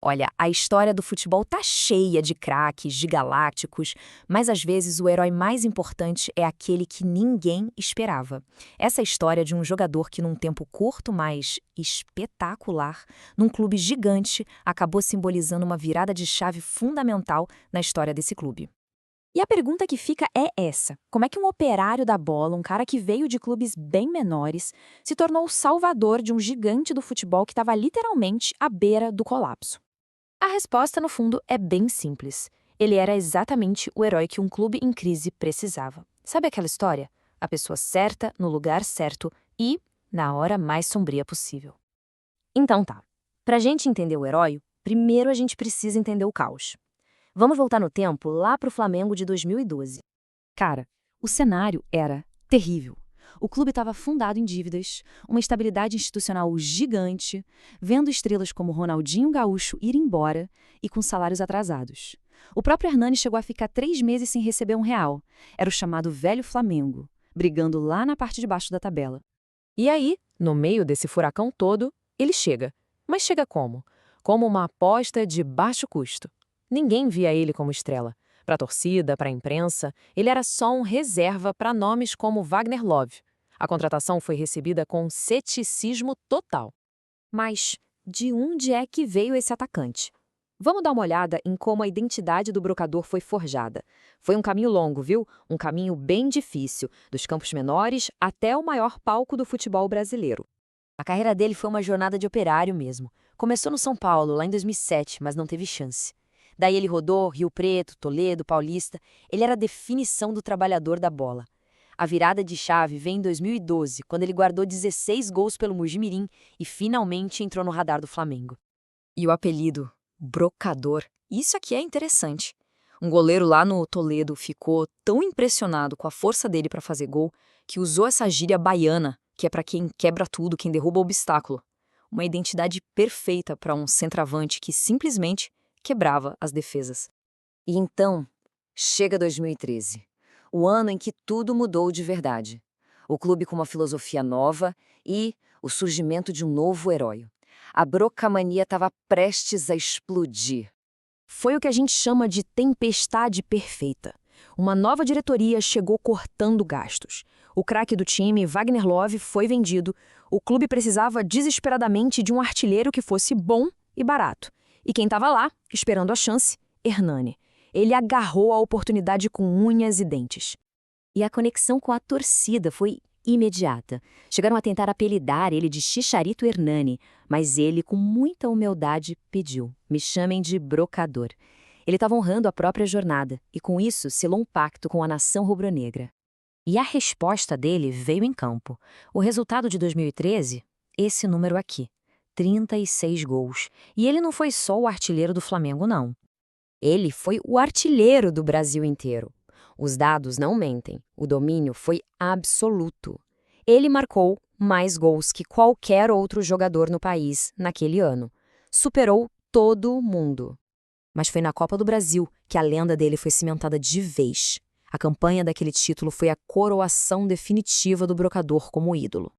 Olha, a história do futebol tá cheia de craques, de galácticos, mas às vezes o herói mais importante é aquele que ninguém esperava. Essa história de um jogador que num tempo curto, mas espetacular, num clube gigante, acabou simbolizando uma virada de chave fundamental na história desse clube. E a pergunta que fica é essa: como é que um operário da bola, um cara que veio de clubes bem menores, se tornou o salvador de um gigante do futebol que estava literalmente à beira do colapso? A resposta, no fundo, é bem simples. Ele era exatamente o herói que um clube em crise precisava. Sabe aquela história? A pessoa certa, no lugar certo e na hora mais sombria possível. Então tá. Pra gente entender o herói, primeiro a gente precisa entender o caos. Vamos voltar no tempo lá pro Flamengo de 2012. Cara, o cenário era terrível. O clube estava afundado em dívidas, uma estabilidade institucional gigante, vendo estrelas como Ronaldinho Gaúcho ir embora e com salários atrasados. O próprio Hernani chegou a ficar 3 meses sem receber R$ 1. Era o chamado velho Flamengo, brigando lá na parte de baixo da tabela. E aí, no meio desse furacão todo, ele chega. Mas chega como? Como uma aposta de baixo custo. Ninguém via ele como estrela. Para a torcida, para a imprensa, ele era só um reserva para nomes como Wagner Love. A contratação foi recebida com ceticismo total. Mas de onde é que veio esse atacante? Vamos dar uma olhada em como a identidade do brocador foi forjada. Foi um caminho longo, viu? Um caminho bem difícil, dos campos menores até o maior palco do futebol brasileiro. A carreira dele foi uma jornada de operário mesmo. Começou no São Paulo, lá em 2007, mas não teve chance. Daí ele rodou Rio Preto, Toledo, Paulista. Ele era a definição do trabalhador da bola. A virada de chave vem em 2012, quando ele guardou 16 gols pelo Mojimirim e finalmente entrou no radar do Flamengo. E o apelido, Brocador, isso aqui é interessante. Um goleiro lá no Toledo ficou tão impressionado com a força dele para fazer gol que usou essa gíria baiana, que é para quem quebra tudo, quem derruba o obstáculo. Uma identidade perfeita para um centroavante que simplesmente quebrava as defesas. E então, chega 2013, o ano em que tudo mudou de verdade. O clube com uma filosofia nova e o surgimento de um novo herói. A brocamania estava prestes a explodir. Foi o que a gente chama de tempestade perfeita. Uma nova diretoria chegou cortando gastos. O craque do time, Wagner Love, foi vendido. O clube precisava desesperadamente de um artilheiro que fosse bom e barato. E quem estava lá, esperando a chance? Hernani. Ele agarrou a oportunidade com unhas e dentes. E a conexão com a torcida foi imediata. Chegaram a tentar apelidar ele de Chicharito Hernani, mas ele, com muita humildade, pediu: me chamem de brocador. Ele estava honrando a própria jornada e, com isso, selou um pacto com a nação rubro-negra. E a resposta dele veio em campo. O resultado de 2013? Esse número aqui. 36 gols. E ele não foi só o artilheiro do Flamengo, não. Ele foi o artilheiro do Brasil inteiro. Os dados não mentem. O domínio foi absoluto. Ele marcou mais gols que qualquer outro jogador no país naquele ano. Superou todo mundo. Mas foi na Copa do Brasil que a lenda dele foi cimentada de vez. A campanha daquele título foi a coroação definitiva do brocador como ídolo.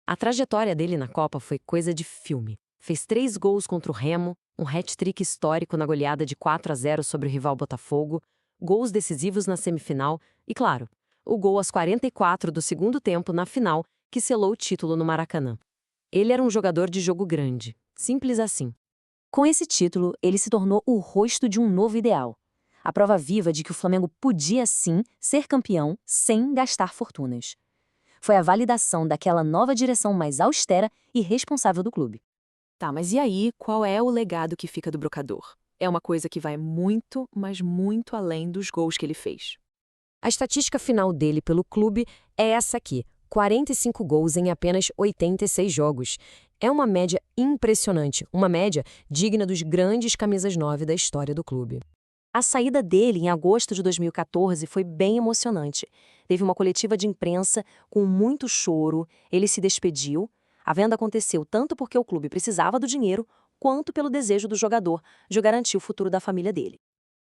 A trajetória dele na Copa foi coisa de filme. Fez 3 gols contra o Remo, um hat-trick histórico na goleada de 4-0 sobre o rival Botafogo, gols decisivos na semifinal e, claro, o gol aos 44 do segundo tempo na final que selou o título no Maracanã. Ele era um jogador de jogo grande, simples assim. Com esse título, ele se tornou o rosto de um novo ideal. A prova viva de que o Flamengo podia sim ser campeão sem gastar fortunas. Foi a validação daquela nova direção mais austera e responsável do clube. Tá, mas e aí, qual é o legado que fica do brocador? É uma coisa que vai muito, mas muito além dos gols que ele fez. A estatística final dele pelo clube é essa aqui: 45 gols em apenas 86 jogos. É uma média impressionante, uma média digna dos grandes camisas 9 da história do clube. A saída dele em agosto de 2014 foi bem emocionante. Teve uma coletiva de imprensa com muito choro, ele se despediu. A venda aconteceu tanto porque o clube precisava do dinheiro, quanto pelo desejo do jogador de garantir o futuro da família dele.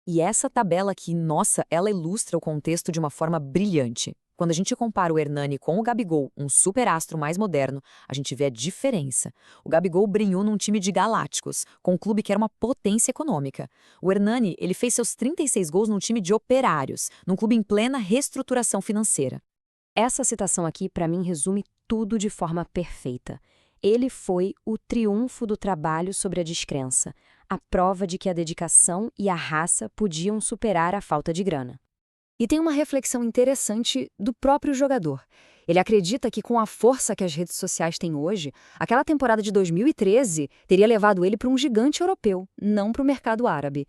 E essa tabela aqui, nossa, ela ilustra o contexto de uma forma brilhante. Quando a gente compara o Hernani com o Gabigol, um superastro mais moderno, a gente vê a diferença. O Gabigol brilhou num time de galácticos, com um clube que era uma potência econômica. O Hernani, ele fez seus 36 gols num time de operários, num clube em plena reestruturação financeira. Essa citação aqui, para mim, resume tudo de forma perfeita. Ele foi o triunfo do trabalho sobre a descrença, a prova de que a dedicação e a raça podiam superar a falta de grana. E tem uma reflexão interessante do próprio jogador. Ele acredita que com a força que as redes sociais têm hoje, aquela temporada de 2013 teria levado ele para um gigante europeu, não para o mercado árabe.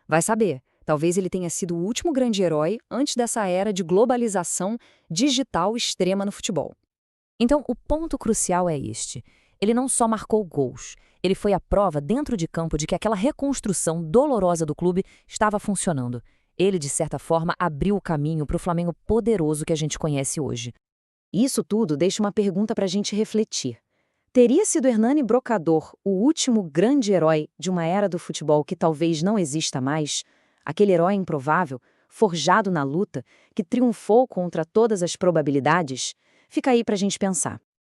Vai saber, talvez ele tenha sido o último grande herói antes dessa era de globalização digital extrema no futebol. Então, o ponto crucial é este. Ele não só marcou gols, ele foi a prova dentro de campo de que aquela reconstrução dolorosa do clube estava funcionando. Ele, de certa forma, abriu o caminho para o Flamengo poderoso que a gente conhece hoje. Isso tudo deixa uma pergunta para a gente refletir. Teria sido Hernani Brocador o último grande herói de uma era do futebol que talvez não exista mais? Aquele herói improvável, forjado na luta, que triunfou contra todas as probabilidades? Fica aí para a gente pensar.